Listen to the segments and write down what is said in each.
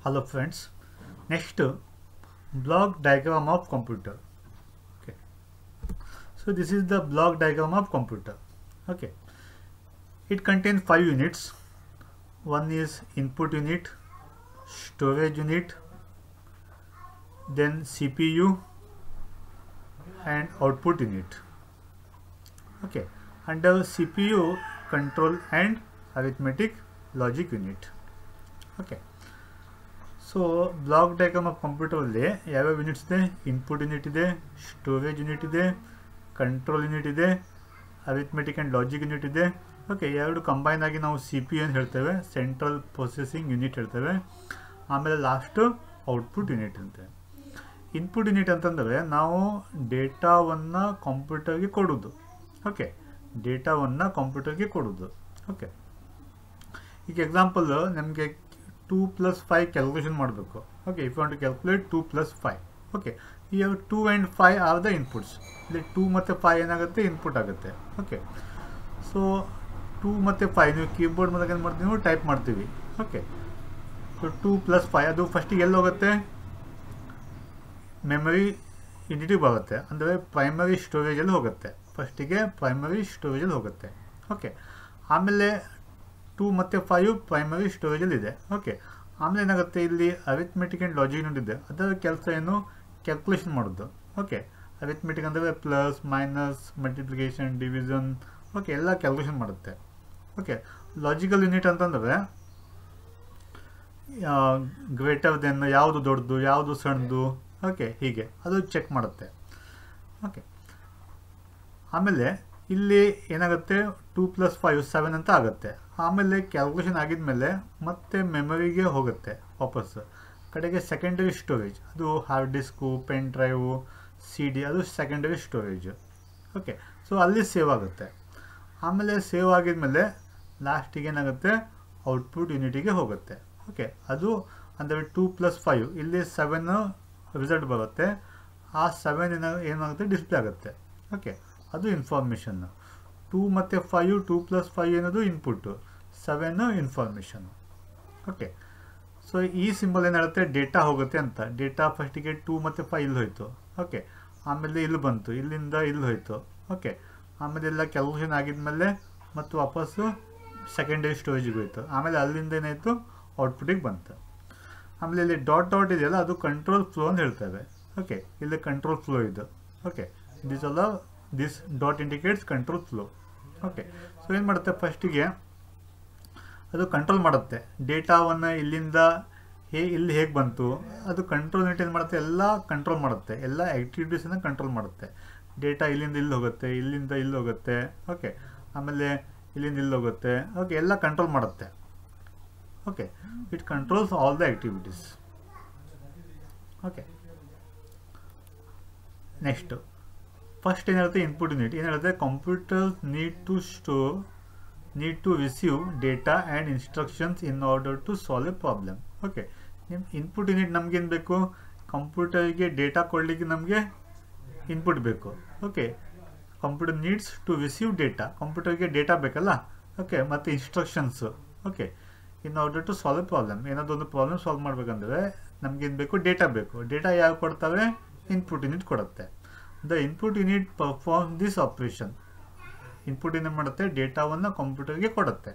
Hello friends. Next, block diagram of computer. Okay. So this is the block diagram of computer. Okay. It contains 5 units. One is input unit, storage unit, then CPU and output unit. Okay. Under CPU, control and arithmetic logic unit. Okay. So block diagram of ಕಂಪ್ಯೂಟರಲ್ಲಿ ಯಾವ್ಯಾವ units ಇದೆ? Input unit ಇದೆ, storage unit ಇದೆ, control unit ಇದೆ, arithmetic and logic unit ಇದೆ. Okay, ಎರಡು combine ಆಗಿ ನಾವು ಸಿ ಪಿ ಯು ಅಂತ ಹೇಳ್ತೇವೆ, ಸೆಂಟ್ರಲ್ ಪ್ರೊಸೆಸಿಂಗ್ ಯೂನಿಟ್ ಹೇಳ್ತೇವೆ. ಆಮೇಲೆ ಲಾಸ್ಟು ಔಟ್ಪುಟ್ ಯೂನಿಟ್ ಅಂತೇವೆ. ಇನ್ಪುಟ್ ಯೂನಿಟ್ ಅಂತಂದರೆ ನಾವು ಡೇಟಾವನ್ನು ಕಂಪ್ಯೂಟರ್ಗೆ ಕೊಡೋದು. ಓಕೆ, ಡೇಟಾವನ್ನು ಕಂಪ್ಯೂಟರ್ಗೆ ಕೊಡೋದು. ಓಕೆ, ಈಗ ಎಕ್ಸಾಂಪಲ್ ನಮಗೆ 2 + 5 ಕ್ಯಾಲ್ಕುಲೇಷನ್ ಮಾಡಬೇಕು. Okay, if you want to calculate 2 + 5. Okay, ಈ 2 and 5 ಆರ್ ದ ಇನ್ಪುಟ್ಸ್. ಇಲ್ಲಿ 2 ಮತ್ತು 5 ಏನಾಗುತ್ತೆ? ಇನ್ಪುಟ್ ಆಗುತ್ತೆ. ಓಕೆ, ಸೊ 2 ಮತ್ತು 5 ನೀವು ಕೀಬೋರ್ಡ್ ಮೇಲೆ ಏನು ಮಾಡ್ತೀವಿ? ನೀವು ಟೈಪ್ ಮಾಡ್ತೀವಿ. ಓಕೆ, ಸೊ 2 + 5 ಅದು ಫಸ್ಟಿಗೆ ಎಲ್ಲಿ ಹೋಗುತ್ತೆ? ಮೆಮೊರಿ ಯೂನಿಟಿಗೆ ಬರುತ್ತೆ, ಅಂದರೆ ಪ್ರೈಮರಿ ಸ್ಟೋರೇಜಲ್ಲಿ ಹೋಗುತ್ತೆ. ಫಸ್ಟಿಗೆ ಪ್ರೈಮರಿ ಸ್ಟೋರೇಜಲ್ಲಿ ಹೋಗುತ್ತೆ. ಓಕೆ, ಆಮೇಲೆ 2 ಮತ್ತು 5 ಪ್ರೈಮರಿ ಸ್ಟೋರೇಜಲ್ಲಿದೆ. ಓಕೆ, ಆಮೇಲೆ ಏನಾಗುತ್ತೆ? ಇಲ್ಲಿ ಅರಿಥ್ಮೆಟಿಕ್ ಆ್ಯಂಡ್ ಲಾಜಿಕ್ ಯೂನಿಟ್ ಇದೆ. ಅದರ ಕೆಲಸ ಏನು? ಕ್ಯಾಲ್ಕುಲೇಷನ್ ಮಾಡೋದು. ಓಕೆ, ಅರಿಥ್ಮೆಟಿಕ್ ಅಂದರೆ plus minus multiplication division. Okay, ಎಲ್ಲ ಕ್ಯಾಲ್ಕುಲೇಷನ್ ಮಾಡುತ್ತೆ. ಓಕೆ, ಲಾಜಿಕಲ್ ಯೂನಿಟ್ ಅಂತಂದರೆ ಗ್ರೇಟರ್ ದೆನ್, ಯಾವುದು ದೊಡ್ಡದು ಯಾವುದು ಸಣ್ಣದು. ಓಕೆ, ಹೀಗೆ ಅದು ಚೆಕ್ ಮಾಡುತ್ತೆ. ಓಕೆ, ಆಮೇಲೆ ಇಲ್ಲಿ ಏನಾಗುತ್ತೆ? 2 + 5 7 ಅಂತ ಆಗುತ್ತೆ. ಆಮೇಲೆ ಕ್ಯಾಲ್ಕುಲೇಷನ್ ಆಗಿದ್ಮೇಲೆ ಮತ್ತೆ ಮೆಮೊರಿಗೆ ಹೋಗುತ್ತೆ ವಾಪಸ್ಸು. ಕಡೆಗೆ ಸೆಕೆಂಡರಿ ಸ್ಟೋರೇಜ್, ಅದು hard disk, pen drive, C D, ಅದು ಸೆಕೆಂಡರಿ ಸ್ಟೋರೇಜ್. ಓಕೆ, ಸೊ ಅಲ್ಲಿ ಸೇವ್ ಆಗುತ್ತೆ. ಆಮೇಲೆ ಸೇವ್ ಆಗಿದ್ಮೇಲೆ ಲಾಸ್ಟಿಗೆ ಏನಾಗುತ್ತೆ? ಔಟ್ಪುಟ್ ಯೂನಿಟಿಗೆ ಹೋಗುತ್ತೆ. ಓಕೆ, ಅದು ಅಂದರೆ 2 + 5 ಇಲ್ಲಿ 7 ರಿಸಲ್ಟ್ ಬರುತ್ತೆ. ಆ 7 ಏನಾಗುತ್ತೆ? ಡಿಸ್ಪ್ಲೇ ಆಗುತ್ತೆ. ಓಕೆ, ಅದು ಇನ್ಫಾರ್ಮೇಷನ್ನು. 2 ಮತ್ತು 5 2 + 5 ಏನದು ಇನ್ಪುಟ್ಟು, 7 ಇನ್ಫಾರ್ಮೇಷನ್ನು. ಓಕೆ, ಸೊ ಈ ಸಿಂಬಲ್ ಏನಾಗುತ್ತೆ? ಡೇಟಾ ಹೋಗುತ್ತೆ ಅಂತ. ಡೇಟಾ ಫಸ್ಟಿಗೆ 2 ಮತ್ತು 5 ಇಲ್ಲಿ ಹೋಯಿತು. ಓಕೆ, ಆಮೇಲೆ ಇಲ್ಲಿ ಬಂತು, ಇಲ್ಲಿಂದ ಇಲ್ಲಿ ಹೋಯಿತು. ಓಕೆ, ಆಮೇಲೆ ಎಲ್ಲ ಕ್ಯಾಲ್ಕುಲೇಷನ್ ಆಗಿದ್ಮೇಲೆ ಮತ್ತು ವಾಪಸ್ಸು ಸೆಕೆಂಡರಿ ಸ್ಟೋರೇಜಿಗೆ ಹೋಯಿತು. ಆಮೇಲೆ ಅಲ್ಲಿಂದ ಏನಾಯಿತು? ಔಟ್ಪುಟಿಗೆ ಬಂತು. ಆಮೇಲೆ ಇಲ್ಲಿ ಡಾಟ್ ಡಾಟ್ ಇದೆಯಲ್ಲ, ಅದು ಕಂಟ್ರೋಲ್ ಫ್ಲೋ ಅಂತ ಹೇಳ್ತೇವೆ. ಓಕೆ, ಇಲ್ಲಿ ಕಂಟ್ರೋಲ್ ಫ್ಲೋ ಇದು. Okay, this dot indicates control flow. Okay, so ಏನು ಮಾಡುತ್ತೆ? ಫಸ್ಟಿಗೆ ಅದು ಕಂಟ್ರೋಲ್ ಮಾಡುತ್ತೆ ಡೇಟಾವನ್ನು. ಇಲ್ಲಿಂದ ಇಲ್ಲಿ ಹೇಗೆ ಬಂತು ಅದು ಕಂಟ್ರೋಲ್ ಯೂನಿಟ್ ಏನು ಮಾಡುತ್ತೆ? ಎಲ್ಲ ಕಂಟ್ರೋಲ್ ಮಾಡುತ್ತೆ, ಎಲ್ಲ ಆ್ಯಕ್ಟಿವಿಟೀಸನ್ನು ಕಂಟ್ರೋಲ್ ಮಾಡುತ್ತೆ. ಡೇಟಾ ಇಲ್ಲಿಂದ ಇಲ್ಲಿ ಹೋಗುತ್ತೆ, ಇಲ್ಲಿಂದ ಇಲ್ಲಿ ಹೋಗುತ್ತೆ. ಓಕೆ, ಆಮೇಲೆ ಇಲ್ಲಿಂದ ಇಲ್ಲಿ ಹೋಗುತ್ತೆ. ಓಕೆ, ಎಲ್ಲ ಕಂಟ್ರೋಲ್ ಮಾಡುತ್ತೆ. Okay, it controls all the activities. Okay, next first ಏನಿರುತ್ತೆ? ಇನ್ಪುಟ್ ಯೂನಿಟ್ ಏನಿರುತ್ತೆ? Computer need to receive data and instructions in order to solve a problem. Okay, ನಿಮ್ಮ ಇನ್ಪುಟ್ ಯೂನಿಟ್ ನಮಗೇನು ಬೇಕು? ಕಂಪ್ಯೂಟರ್ಗೆ ಡೇಟಾ ಕೊಡಲಿಕ್ಕೆ ನಮಗೆ ಇನ್ಪುಟ್ ಬೇಕು. Okay, computer needs to receive data, ಕಂಪ್ಯೂಟರ್ಗೆ ಡೇಟಾ ಬೇಕಲ್ಲ. ಓಕೆ, ಮತ್ತು instructions. Okay, in order to solve a problem, ಏನಾದರೂ ಒಂದು ಪ್ರಾಬ್ಲಮ್ ಸಾಲ್ವ್ ಮಾಡಬೇಕಂದ್ರೆ ನಮಗೇನು ಬೇಕು? ಡೇಟಾ ಬೇಕು. ಡೇಟಾ ಯಾವ ಕೊಡ್ತವೆ? ಇನ್ಪುಟ್ ಯೂನಿಟ್ ಕೊಡುತ್ತೆ. The input unit perform this operation. Input unit ಮಾಡುತ್ತೆ, ಡೇಟಾವನ್ನು ಕಂಪ್ಯೂಟರ್ಗೆ ಕೊಡುತ್ತೆ.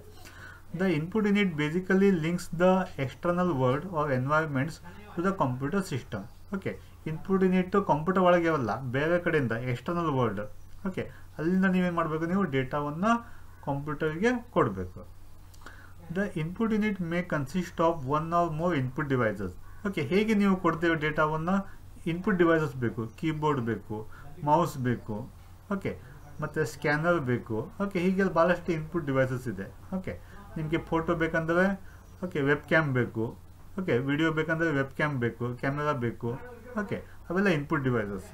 The input unit basically links the external world or environments to the computer system. Okay, input unit computer ಒಳಗೆ ಅಲ್ಲ, ಬೇರೆ ಕಡೆಯಿಂದ ಎಕ್ಸ್ಟರ್ನಲ್ ವರ್ಲ್ಡ್. ಓಕೆ, ಅಲ್ಲಿಂದ ನೀವೇನು ಮಾಡಬೇಕು? ನೀವು ಡೇಟಾವನ್ನು ಕಂಪ್ಯೂಟರ್ಗೆ ಕೊಡಬೇಕು. The input unit May consist of 1 or more input devices. Okay, ಹೇಗೆ ನೀವು ಕೊಡ್ತೇವೆ ಡೇಟಾವನ್ನು? ಇನ್ಪುಟ್ ಡಿವೈಸಸ್ ಬೇಕು, ಕೀಬೋರ್ಡ್ ಬೇಕು, ಮೌಸ್ ಬೇಕು. ಓಕೆ, ಮತ್ತು ಸ್ಕ್ಯಾನರ್ ಬೇಕು. ಓಕೆ, ಹೀಗೆಲ್ಲ ಭಾಳಷ್ಟು ಇನ್ಪುಟ್ ಡಿವೈಸಸ್ ಇದೆ. ಓಕೆ, ನಿಮಗೆ ಫೋಟೋ ಬೇಕಂದರೆ ಓಕೆ ವೆಬ್ ಕ್ಯಾಮ್ ಬೇಕು. ಓಕೆ, ವಿಡಿಯೋ ಬೇಕಂದರೆ ವೆಬ್ ಕ್ಯಾಮ್ ಬೇಕು, ಕ್ಯಾಮೆರಾ ಬೇಕು. ಓಕೆ, ಅವೆಲ್ಲ input devices.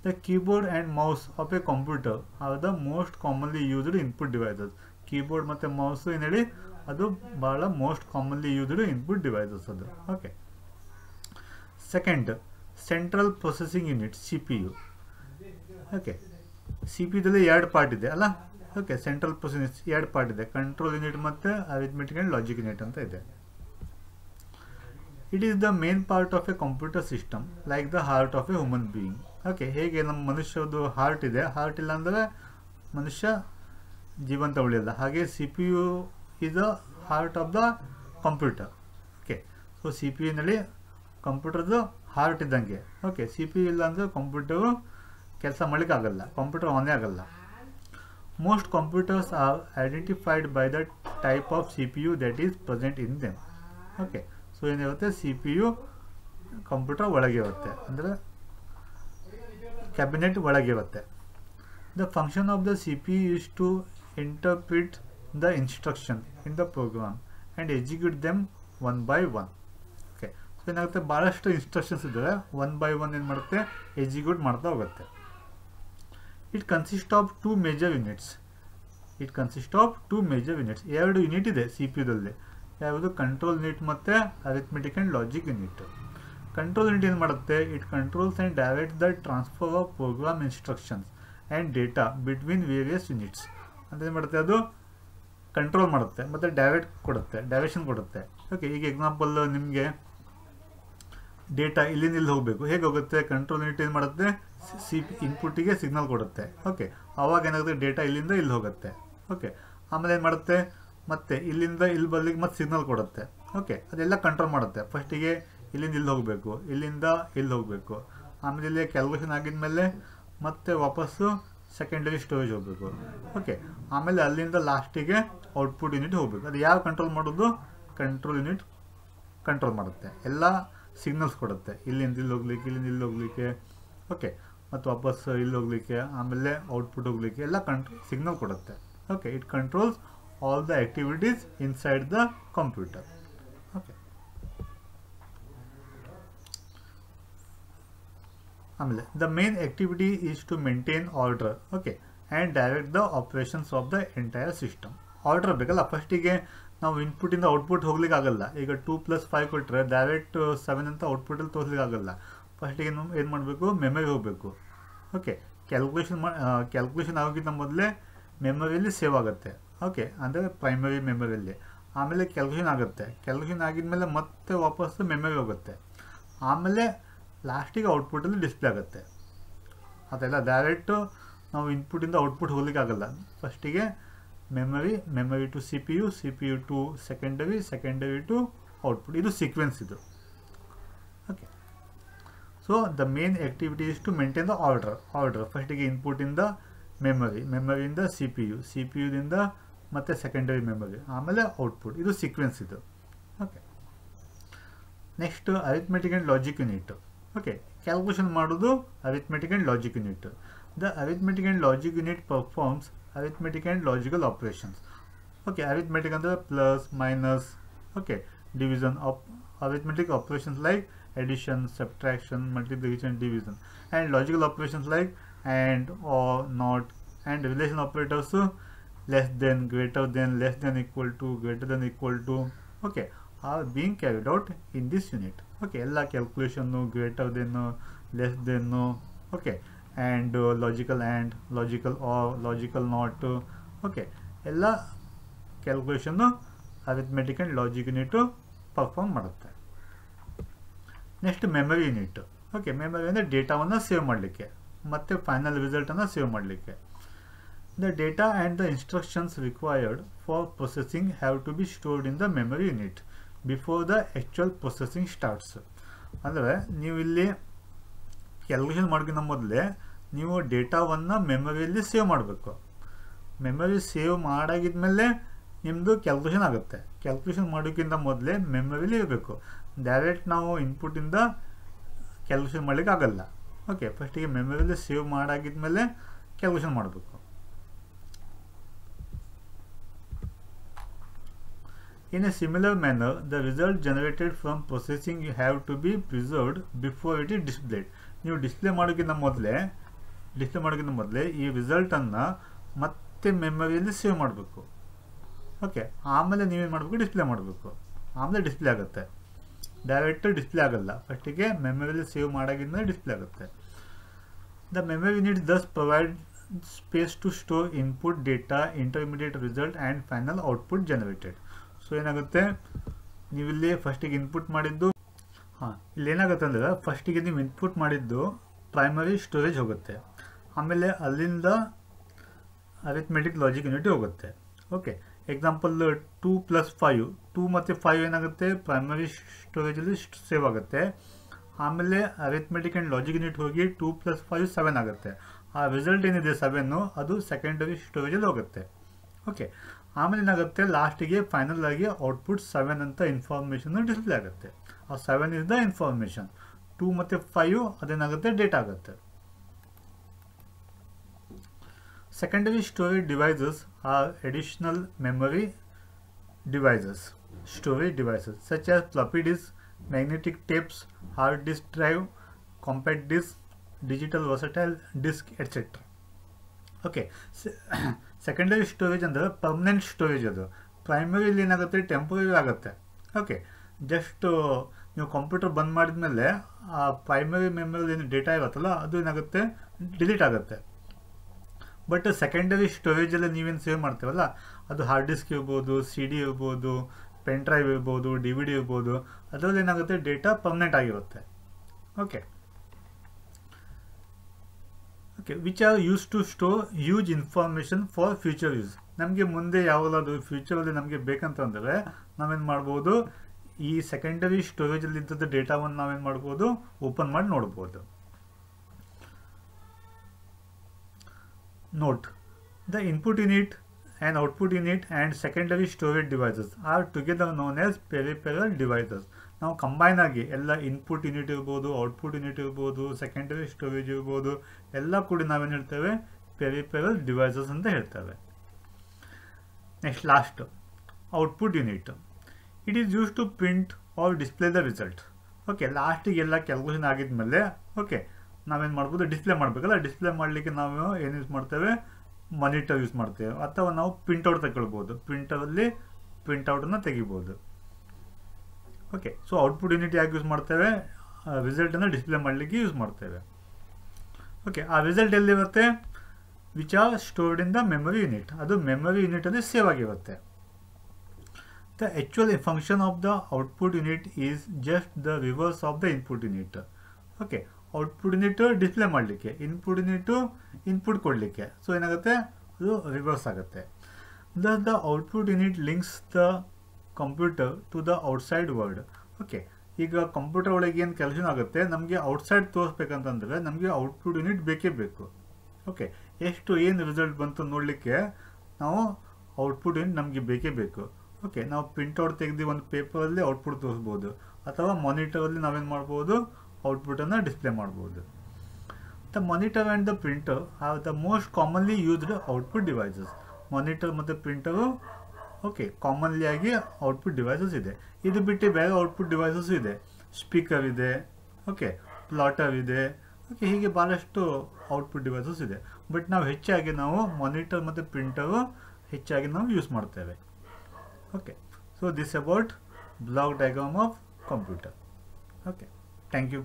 The keyboard and mouse of a computer are the most commonly used input devices. Keyboard ಮತ್ತು ಮೌಸು ಏನು ಹೇಳಿ? ಅದು ಭಾಳ most commonly used input devices ಅದು. Okay, second central processing unit, C P U. Okay, C P ಯುದಲ್ಲಿ 2 part ಇದೆ ಅಲ್ಲ. Okay, central processing 2 part ಇದೆ, ಕಂಟ್ರೋಲ್ ಯೂನಿಟ್ ಮತ್ತು ಅರಿಥ್ಮೆಟಿಕ್ ಆ್ಯಂಡ್ ಲಾಜಿಕ್ ಯೂನಿಟ್ ಅಂತ ಇದೆ. It is the main part of a computer system like the heart of a human being. Okay, ಹೇಗೆ ನಮ್ಮ ಮನುಷ್ಯದು heart ಇದೆ, ಹಾರ್ಟ್ ಇಲ್ಲ ಅಂದರೆ ಮನುಷ್ಯ ಜೀವಂತ ಉಳಿಯಲ್ಲ, ಹಾಗೆ C P U is the heart of the computer. Okay, so C P ಯುನಲ್ಲಿ ಕಂಪ್ಯೂಟರ್ದು ಹಾರ್ಟ್ ಇದ್ದಂಗೆ. ಓಕೆ, ಸಿ ಪಿ ಯು ಇಲ್ಲ ಅಂದರೆ ಕಂಪ್ಯೂಟರು ಕೆಲಸ ಮಾಡಲಿಕ್ಕಾಗಲ್ಲ, ಕಂಪ್ಯೂಟರ್ ಆನೇ ಆಗಲ್ಲ. Most computers are identified by the type of C P U that is present in them. Okay, so ಏನಿರುತ್ತೆ, ಸಿ ಪಿ ಯು ಕಂಪ್ಯೂಟರ್ ಒಳಗೆ ಇರುತ್ತೆ, ಅಂದರೆ ಕ್ಯಾಬಿನೆಟ್ ಒಳಗೆ ಇರುತ್ತೆ. The function of the C P U is to interpret the instruction in the program and execute them one by one. Okay, so ಏನಾಗುತ್ತೆ, ಭಾಳಷ್ಟು instructions ಇದ್ದರೆ one by one ಏನು ಮಾಡುತ್ತೆ, ಎಕ್ಸಿಕ್ಯೂಟ್ ಮಾಡ್ತಾ ಹೋಗುತ್ತೆ. It consist of two major units. ಎರಡು unit ಇದೆ C P ಯುದಲ್ಲಿ. ಯಾವುದು? ಕಂಟ್ರೋಲ್ ಯೂನಿಟ್ ಮತ್ತು arithmetic and logic unit. Control unit ಏನು ಮಾಡುತ್ತೆ, it controls and direct the transfer of program instructions and data between various units. ಅಂತ ಏನು ಮಾಡುತ್ತೆ, ಅದು ಕಂಟ್ರೋಲ್ ಮಾಡುತ್ತೆ ಮತ್ತು ಡೈರೆಕ್ಷನ್ ಕೊಡುತ್ತೆ. ಓಕೆ, ಈಗ ಎಕ್ಸಾಂಪಲ್ ನಿಮಗೆ ಡೇಟಾ ಇಲ್ಲಿಂದ ಇಲ್ಲಿ ಹೋಗಬೇಕು, ಹೇಗೆ ಹೋಗುತ್ತೆ, ಕಂಟ್ರೋಲ್ ಯೂನಿಟ್ ಏನು ಮಾಡುತ್ತೆ, ಇನ್ಪುಟ್ಟಿಗೆ ಸಿಗ್ನಲ್ ಕೊಡುತ್ತೆ. ಓಕೆ, ಆವಾಗ ಏನಾಗುತ್ತೆ, ಡೇಟಾ ಇಲ್ಲಿಂದ ಇಲ್ಲಿ ಹೋಗುತ್ತೆ. ಓಕೆ, ಆಮೇಲೆ ಏನು ಮಾಡುತ್ತೆ, ಮತ್ತೆ ಇಲ್ಲಿಂದ ಇಲ್ಲಿ ಬರ್ಲಿಕ್ಕೆ ಮತ್ತೆ ಸಿಗ್ನಲ್ ಕೊಡುತ್ತೆ. ಓಕೆ, ಅದೆಲ್ಲ ಕಂಟ್ರೋಲ್ ಮಾಡುತ್ತೆ. ಫಸ್ಟಿಗೆ ಇಲ್ಲಿಂದ ಇಲ್ಲಿ ಹೋಗಬೇಕು, ಇಲ್ಲಿಂದ ಇಲ್ಲಿ ಹೋಗಬೇಕು, ಆಮೇಲೆ ಇಲ್ಲಿ ಕ್ಯಾಲ್ಕುಲೇಷನ್ ಆಗಿದ್ಮೇಲೆ ಮತ್ತೆ ವಾಪಸ್ಸು ಸೆಕೆಂಡರಿ ಸ್ಟೋರೇಜ್ ಹೋಗಬೇಕು. ಓಕೆ, ಆಮೇಲೆ ಅಲ್ಲಿಂದ ಲಾಸ್ಟಿಗೆ ಔಟ್ಪುಟ್ ಯೂನಿಟ್ ಹೋಗಬೇಕು. ಅದು ಯಾವ ಕಂಟ್ರೋಲ್ ಮಾಡೋದು, ಕಂಟ್ರೋಲ್ ಯೂನಿಟ್ ಕಂಟ್ರೋಲ್ ಮಾಡುತ್ತೆ, ಎಲ್ಲ ಸಿಗ್ನಲ್ಸ್ ಕೊಡುತ್ತೆ, ಇಲ್ಲಿಂದ ಇಲ್ಲಿ ಹೋಗ್ಲಿಕ್ಕೆ, ಇಲ್ಲಿಂದ ಇಲ್ಲಿ ಹೋಗ್ಲಿಕ್ಕೆ. ಓಕೆ, ಮತ್ತು ವಾಪಸ್ ಇಲ್ಲಿ ಹೋಗ್ಲಿಕ್ಕೆ, ಆಮೇಲೆ ಔಟ್ಪುಟ್ ಹೋಗ್ಲಿಕ್ಕೆ ಎಲ್ಲ ಸಿಗ್ನಲ್ ಕೊಡುತ್ತೆ. Okay, it controls all the activities inside the computer. Okay, ಆಮೇಲೆ the main activity is to maintain order. Okay, and direct the operations of the entire system. Order ಬೇಕಲ್ಲ, ಫಸ್ಟಿಗೆ ನಾವು ಇನ್ಪುಟ್ಟಿಂದ ಔಟ್ಪುಟ್ ಹೋಗ್ಲಿಕ್ಕೆ ಆಗಲ್ಲ. ಈಗ 2+5 ಕೊಟ್ಟರೆ ಡೈರೆಕ್ಟ್ 7 ಅಂತ ಔಟ್ಪುಟಲ್ಲಿ ತೋರಿಸ್ಲಿಕ್ಕೆ ಆಗಲ್ಲ. ಫಸ್ಟಿಗೆ ಏನು ಮಾಡಬೇಕು, ಮೆಮೊರಿ ಹೋಗಬೇಕು. ಓಕೆ, ಕ್ಯಾಲ್ಕುಲೇಷನ್ ಆಗೋಕ್ಕಿಂತ ಮೊದಲೇ ಮೆಮೊರಿಯಲ್ಲಿ ಸೇವ್ ಆಗುತ್ತೆ. ಓಕೆ, ಅಂದರೆ ಪ್ರೈಮರಿ ಮೆಮೊರಿಯಲ್ಲಿ. ಆಮೇಲೆ ಕ್ಯಾಲ್ಕುಲೇಷನ್ ಆಗುತ್ತೆ, ಕ್ಯಾಲ್ಕುಲೇಷನ್ ಆಗಿದ್ಮೇಲೆ ಮತ್ತೆ ವಾಪಸ್ಸು ಮೆಮೊರಿ ಹೋಗುತ್ತೆ, ಆಮೇಲೆ ಲಾಸ್ಟಿಗೆ ಔಟ್ಪುಟಲ್ಲಿ ಡಿಸ್ಪ್ಲೇ ಆಗುತ್ತೆ. ಅದೆಲ್ಲ ಡೈರೆಕ್ಟು ನಾವು ಇನ್ಪುಟ್ಟಿಂದ ಔಟ್ಪುಟ್ ಹೋಗ್ಲಿಕ್ಕೆ ಆಗಲ್ಲ. ಫಸ್ಟಿಗೆ memory to C P U to secondary to output. ಇದು ಸೀಕ್ವೆನ್ಸ್ ಇದು. Okay, so the main activity is to maintain the order. ಫಸ್ಟಿಗೆ ಇನ್ಪುಟ್ಟಿಂದ ಮೆಮೊರಿಯಿಂದ ಸಿ ಪಿ ಯುದಿಂದ ಮತ್ತು ಸೆಕೆಂಡರಿ ಮೆಮೊರಿ, ಆಮೇಲೆ ಔಟ್ಪುಟ್. ಇದು ಸೀಕ್ವೆನ್ಸ್ ಇದು. Okay, next arithmetic and logic unit. Okay, calculation ಮಾಡೋದು arithmetic and logic unit. The arithmetic and logic unit performs arithmetic and logical operations. Okay, arithmetic and the plus, minus, okay, division of arithmetic operations like addition, subtraction, multiplication, division, and logical operations like and, or, not, and relation operators less than, greater than, less than, equal to, greater than, equal to, okay, are being carried out in this unit. Okay, ella calculation, greater than, less than, okay, and logical or, logical not. Okay, ಎಲ್ಲ ಕ್ಯಾಲ್ಕುಲೇಷನ್ನು arithmetic and logic unit perform ಮಾಡುತ್ತೆ. Next memory unit. Okay, memory ಅಂದರೆ ಡೇಟಾವನ್ನು save ಮಾಡಲಿಕ್ಕೆ ಮತ್ತು final ರಿಸಲ್ಟನ್ನು save ಮಾಡಲಿಕ್ಕೆ. The data and the instructions required for processing have to be stored in the memory unit before the actual processing starts. ಅಂದರೆ ನೀವು ಇಲ್ಲಿ ಕ್ಯಾಲ್ಕುಲೇಷನ್ ಮಾಡೋಕ್ಕಿಂತ ಮೊದಲೇ ನೀವು ಡೇಟಾವನ್ನು ಮೆಮೊರಿಯಲ್ಲಿ ಸೇವ್ ಮಾಡಬೇಕು. ಮೆಮೊರಿ ಸೇವ್ ಮಾಡಾಗಿದ್ಮೇಲೆ ನಿಮ್ಮದು ಕ್ಯಾಲ್ಕುಲೇಷನ್ ಆಗುತ್ತೆ. ಕ್ಯಾಲ್ಕುಲೇಷನ್ ಮಾಡೋಕ್ಕಿಂತ ಮೊದಲೇ ಮೆಮೊರಿಲಿ ಇರಬೇಕು. ಡೈರೆಕ್ಟ್ ನಾವು ಇನ್ಪುಟ್ಟಿಂದ ಕ್ಯಾಲ್ಕುಲೇಷನ್ ಮಾಡಲಿಕ್ಕೆ ಆಗಲ್ಲ. ಓಕೆ, ಫಸ್ಟಿಗೆ ಮೆಮೊರಿಲಿ ಸೇವ್ ಮಾಡಾಗಿದ್ಮೇಲೆ ಕ್ಯಾಲ್ಕುಲೇಷನ್ ಮಾಡಬೇಕು. In a similar manner, the result generated from processing have to be preserved before it is displayed. ನೀವು ಡಿಸ್ಪ್ಲೇ ಮಾಡೋಕ್ಕಿಂತ ಮೊದಲೇ ಈ ರಿಸಲ್ಟನ್ನು ಮತ್ತೆ ಮೆಮೊರಿಯಲ್ಲಿ ಸೇವ್ ಮಾಡಬೇಕು. ಓಕೆ, ಆಮೇಲೆ ನೀವೇನು ಮಾಡಬೇಕು, ಡಿಸ್ಪ್ಲೇ ಮಾಡಬೇಕು. ಆಮೇಲೆ ಡಿಸ್ಪ್ಲೇ ಆಗುತ್ತೆ, ಡೈರೆಕ್ಟ್ ಡಿಸ್ಪ್ಲೇ ಆಗಲ್ಲ. ಫಸ್ಟಿಗೆ ಮೆಮೊರಿಯಲ್ಲಿ ಸೇವ್ ಮಾಡಾಗಿದ್ಮೇಲೆ ಡಿಸ್ಪ್ಲೇ ಆಗುತ್ತೆ. The memory unit thus provide space to store input data, intermediate result and final output generated. So ಏನಾಗುತ್ತೆ, ನೀವಿಲ್ಲಿ ಫಸ್ಟಿಗೆ ಇನ್ಪುಟ್ ಮಾಡಿದ್ದು ಹಾಂ, ಇಲ್ಲಿ ಏನಾಗುತ್ತೆ ಅಂದರೆ ಫಸ್ಟಿಗೆ ನೀವು ಇನ್ಪುಟ್ ಮಾಡಿದ್ದು ಪ್ರೈಮರಿ ಸ್ಟೋರೇಜ್ ಹೋಗುತ್ತೆ, ಆಮೇಲೆ ಅಲ್ಲಿಂದ ಅರಿಥ್ಮೆಟಿಕ್ ಲಾಜಿಕ್ ಯೂನಿಟ್ ಹೋಗುತ್ತೆ. ಓಕೆ, ಎಕ್ಸಾಂಪಲ್ 2 + 5, 2 ಮತ್ತು 5 ಏನಾಗುತ್ತೆ ಪ್ರೈಮರಿ ಸ್ಟೋರೇಜಲ್ಲಿ ಸೇವ್ ಆಗುತ್ತೆ. ಆಮೇಲೆ ಅರಿಥ್ಮೆಟಿಕ್ ಆ್ಯಂಡ್ ಲಾಜಿಕ್ ಯೂನಿಟ್ ಹೋಗಿ 2 + 5 7 ಆಗುತ್ತೆ. ಆ ರಿಸಲ್ಟ್ ಏನಿದೆ 7 ಅದು ಸೆಕೆಂಡರಿ ಸ್ಟೋರೇಜಲ್ಲಿ ಹೋಗುತ್ತೆ. ಓಕೆ, ಆಮೇಲೆ ಏನಾಗುತ್ತೆ ಲಾಸ್ಟಿಗೆ ಫೈನಲ್ ಆಗಿ ಔಟ್ಪುಟ್ 7 ಅಂತ ಇನ್ಫಾರ್ಮೇಷನ್ ಡಿಸ್ಪ್ಲೇ ಆಗುತ್ತೆ. ಆ 7 ಇಸ್ ದ ಇನ್ಫಾರ್ಮೇಷನ್. 2 ಮತ್ತು 5 ಅದೇನಾಗುತ್ತೆ ಡೇಟಾ ಆಗುತ್ತೆ. Secondary storage devices are additional memory devices, storage devices such as floppy disk, magnetic tapes, hard disk drive, compact disk, digital versatile disk, etc. Okay, secondary storage ಅಂದರೆ permanent storage. ಅದು primarily ಏನಾಗುತ್ತೆ temporary ಆಗುತ್ತೆ. Okay, just ನೀವು computer ಬಂದ್ ಮಾಡಿದ್ಮೇಲೆ ಆ primary ಮೆಮೊರಿಲಿ ಏನು data ಇರುತ್ತಲ್ಲ ಅದು ಏನಾಗುತ್ತೆ ಡಿಲೀಟ್ ಆಗುತ್ತೆ. ಬಟ್ ಸೆಕೆಂಡರಿ ಸ್ಟೋರೇಜಲ್ಲಿ ನೀವೇನು ಸೇವ್ ಮಾಡ್ತೀವಲ್ಲ ಅದು ಹಾರ್ಡ್ ಡಿಸ್ಕ್ ಇರ್ಬೋದು, CD ಇರ್ಬೋದು, ಪೆನ್ ಡ್ರೈವ್ ಇರ್ಬೋದು, DVD ಇರ್ಬೋದು, ಅದರಲ್ಲಿ ಏನಾಗುತ್ತೆ ಡೇಟಾ ಪರ್ಮನೆಂಟ್ ಆಗಿರುತ್ತೆ. Okay okay which are use to store huge information for future use. ನಮಗೆ ಮುಂದೆ ಯಾವಾಗಲಾದರೂ ಫ್ಯೂಚರಲ್ಲಿ ನಮಗೆ ಬೇಕಂತಂದರೆ ನಾವೇನು ಮಾಡ್ಬೋದು, ಈ ಸೆಕೆಂಡರಿ ಸ್ಟೋರೇಜಲ್ಲಿ ಇದ್ದದ್ದು ಡೇಟಾವನ್ನು ನಾವೇನು ಮಾಡ್ಬೋದು ಓಪನ್ ಮಾಡಿ ನೋಡ್ಬೋದು. Note: the input unit and output unit and secondary storage devices are together known as peripheral devices. ನಾವು ಕಂಬೈನ್ ಆಗಿ ಎಲ್ಲ ಇನ್ಪುಟ್ ಯೂನಿಟ್ ಇರ್ಬೋದು, ಔಟ್ಪುಟ್ ಯೂನಿಟ್ ಇರ್ಬೋದು, ಸೆಕೆಂಡರಿ ಸ್ಟೋರೇಜ್ ಇರ್ಬೋದು, ಎಲ್ಲ ಕೂಡ ನಾವೇನು ಹೇಳ್ತೇವೆ ಪೆರಿಫೆರಲ್ ಡಿವೈಸಸ್ ಅಂತ ಹೇಳ್ತೇವೆ. Next last output unit. It is use to print or display the result. Okay, ಲಾಸ್ಟಿಗೆ ಎಲ್ಲ ಕ್ಯಾಲ್ಕುಲೇಷನ್ ಆಗಿದ್ಮೇಲೆ ಓಕೆ ನಾವೇನು ಮಾಡ್ಬೋದು ಡಿಸ್ಪ್ಲೇ ಮಾಡಬೇಕಲ್ಲ, ಡಿಸ್ಪ್ಲೇ ಮಾಡಲಿಕ್ಕೆ ನಾವು ಏನು ಯೂಸ್ ಮಾಡ್ತೇವೆ ಮಾನಿಟರ್ ಯೂಸ್ ಮಾಡ್ತೇವೆ, ಅಥವಾ ನಾವು ಪ್ರಿಂಟ್ಔಟ್ ತಗೊಳ್ಬೋದು, ಪ್ರಿಂಟರಲ್ಲಿ ಪ್ರಿಂಟ್ಔಟನ್ನು ತೆಗಿಬೋದು. ಓಕೆ, ಸೊ ಔಟ್ಪುಟ್ ಯೂನಿಟ್ ಯಾಕೆ ಯೂಸ್ ಮಾಡ್ತೇವೆ, ರಿಸಲ್ಟನ್ನು ಡಿಸ್ಪ್ಲೇ ಮಾಡಲಿಕ್ಕೆ ಯೂಸ್ ಮಾಡ್ತೇವೆ. ಓಕೆ, ಆ ರಿಸಲ್ಟ್ ಎಲ್ಲಿರುತ್ತೆ which are stored in the memory unit. ಅದು ಮೆಮೊರಿ ಯೂನಿಟಲ್ಲಿ ಸೇವ್ ಆಗಿರುತ್ತೆ. The actual function of the output unit is just the reverse of the input unit. Okay, output unit display ಮಾಡಲಿಕ್ಕೆ, input unit input ಕೊಡಲಿಕ್ಕೆ. So ಏನಾಗುತ್ತೆ ಅದು reverse ಆಗುತ್ತೆ. Thus the output unit links the computer to the outside world. Okay, ಈಗ computer ಒಳಗೆ ಏನು ಕೆಲಸ ಆಗುತ್ತೆ, ನಮಗೆ ಔಟ್ಸೈಡ್ ತೋರಿಸ್ಬೇಕಂತಂದರೆ ನಮಗೆ ಔಟ್ಪುಟ್ ಯೂನಿಟ್ ಬೇಕೇ ಬೇಕು. ಓಕೆ, ಎಷ್ಟು ಏನು ರಿಸಲ್ಟ್ ಬಂತು ನೋಡಲಿಕ್ಕೆ ನಾವು ಔಟ್ಪುಟ್ ಯೂನಿಟ್ ನಮಗೆ ಬೇಕೇ ಬೇಕು. ಓಕೆ, ನಾವು ಪ್ರಿಂಟ್ಔಟ್ ತೆಗೆದು ಒಂದು ಪೇಪರಲ್ಲಿ ಔಟ್ಪುಟ್ ತೋರಿಸ್ಬೋದು, ಅಥವಾ ಮಾನಿಟರಲ್ಲಿ ನಾವೇನು ಮಾಡ್ಬೋದು ಔಟ್ಪುಟನ್ನು ಡಿಸ್ಪ್ಲೇ ಮಾಡ್ಬೋದು. The monitor and the printer are the most commonly used output devices. Monitor ಮತ್ತು ಪ್ರಿಂಟರು ಓಕೆ ಕಾಮನ್ಲಿ ಆಗಿ ಔಟ್ಪುಟ್ ಡಿವೈಸಸ್ ಇದೆ. ಇದು ಬಿಟ್ಟು ಬೇರೆ ಔಟ್ಪುಟ್ ಡಿವೈಸಸ್ ಇದೆ, ಸ್ಪೀಕರ್ ಇದೆ, ಓಕೆ ಪ್ಲಾಟರ್ ಇದೆ, ಓಕೆ ಹೀಗೆ ಭಾಳಷ್ಟು ಔಟ್ಪುಟ್ ಡಿವೈಸಸ್ ಇದೆ. ಬಟ್ ನಾವು ಹೆಚ್ಚಾಗಿ ನಾವು ಮಾನಿಟರ್ ಮತ್ತು ಪ್ರಿಂಟರು ಹೆಚ್ಚಾಗಿ ನಾವು ಯೂಸ್ ಮಾಡ್ತೇವೆ. Okay, so this about block diagram of computer. Okay, thank you.